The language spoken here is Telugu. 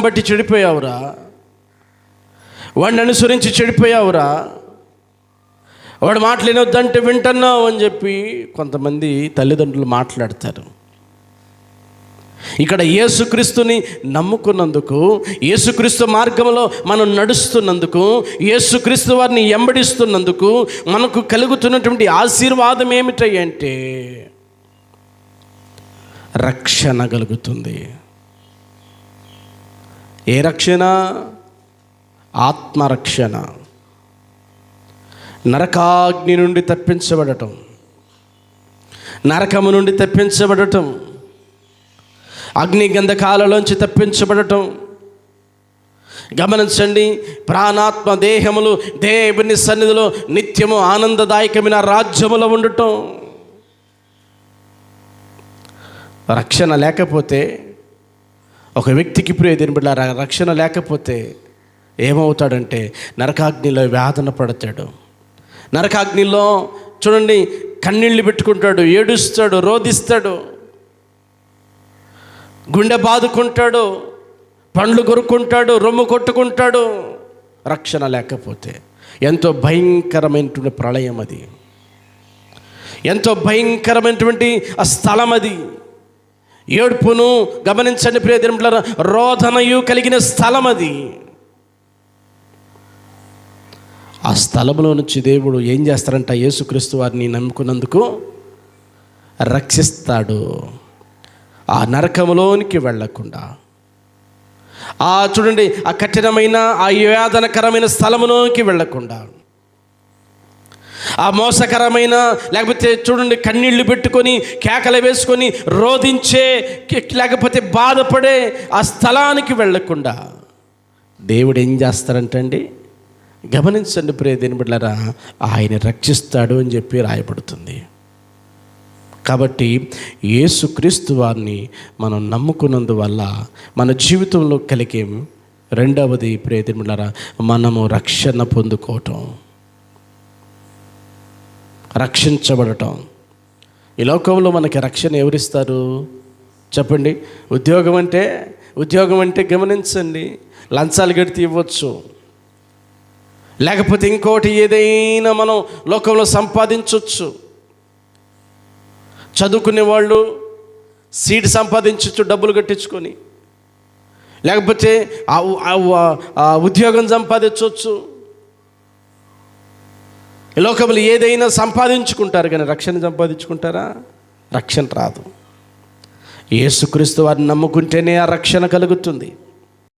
బట్టి చెడిపోయావురా, వాడిని అనుసరించి చెడిపోయావురా, వాడు మాటలు వినొద్దంటే వింటున్నావు అని చెప్పి కొంతమంది తల్లిదండ్రులు మాట్లాడతారు. ఇక్కడ యేసుక్రీస్తుని నమ్ముకున్నందుకు, యేసుక్రీస్తు మార్గంలో మనం నడుస్తున్నందుకు, యేసుక్రీస్తు వారిని వెంబడిస్తున్నందుకు మనకు కలుగుతున్నటువంటి ఆశీర్వాదం ఏమిటంటే రక్షణ కలుగుతుంది. ఏ రక్షణ? ఆత్మరక్షణ. నరకాగ్ని నుండి తప్పించబడటం, నరకము నుండి తప్పించబడటం, అగ్ని గంధకాలలోంచి తప్పించబడటం. గమనించండి, ప్రాణాత్మ దేహములు దేవుని సన్నిధిలో నిత్యము ఆనందదాయకమైన రాజ్యములో ఉండటం. రక్షణ లేకపోతే ఒక వ్యక్తికి ప్రియమైన బిడ్డలారా, రక్షణ లేకపోతే ఏమవుతాడంటే నరకాగ్నిలో వేదన పడతాడు. నరకాగ్నిలో చూడండి, కన్నీళ్ళు పెట్టుకుంటాడు, ఏడుస్తాడు, రోదిస్తాడు, గుండె బాదుకుంటాడు, పండ్లు కొరుక్కుంటాడు, రొమ్ము కొట్టుకుంటాడు. రక్షణ లేకపోతే ఎంతో భయంకరమైనటువంటి ప్రళయం అది, ఎంతో భయంకరమైనటువంటి ఆ స్థలం అది. ఏడుపును గమనించండి ప్రియదేవులారా, రోదనయు కలిగిన స్థలం అది. ఆ స్థలంలో నుంచి దేవుడు ఏం చేస్తారంట? యేసుక్రీస్తు వారిని నమ్ముకున్నందుకు రక్షిస్తాడు. ఆ నరకములోనికి వెళ్ళకుండా, చూడండి, ఆ కఠినమైన ఆ వేదనకరమైన స్థలములోకి వెళ్ళకుండా, ఆ మోసకరమైన, లేకపోతే చూడండి కన్నీళ్లు పెట్టుకొని కేకలు వేసుకొని రోధించే, లేకపోతే బాధపడే ఆ స్థలానికి వెళ్ళకుండా దేవుడు ఏం చేస్తారంటండి? గమనించండి ప్రియదేవుని బిడ్డలారా, ఆయన రక్షిస్తాడు అని చెప్పి రాయబడుతుంది. కాబట్టి యేసుక్రీస్తు వారిని మనం నమ్ముకున్నందువల్ల మన జీవితంలో కలిగే రెండవది ప్రియదేవుని బిడ్డలారా, మనము రక్షణ పొందుకోవటం, రక్షించబడటం. ఈ లోకంలో మనకి రక్షణ ఎవరిస్తారు చెప్పండి? ఉద్యోగం అంటే గమనించండి, లంచాలు కడితే ఇవ్వచ్చు, లేకపోతే ఇంకోటి ఏదైనా మనం లోకంలో సంపాదించవచ్చు. చదువుకునే వాళ్ళు సీట్ సంపాదించవచ్చు డబ్బులు కట్టించుకొని, లేకపోతే ఉద్యోగం సంపాదించవచ్చు. ఈ లోకంలో ఏదైనా సంపాదించుకుంటారు, కానీ రక్షణ సంపాదించుకుంటారా? రక్షణ రాదు. యేసుక్రీస్తు వారిని నమ్ముకుంటేనే ఆ రక్షణ కలుగుతుంది.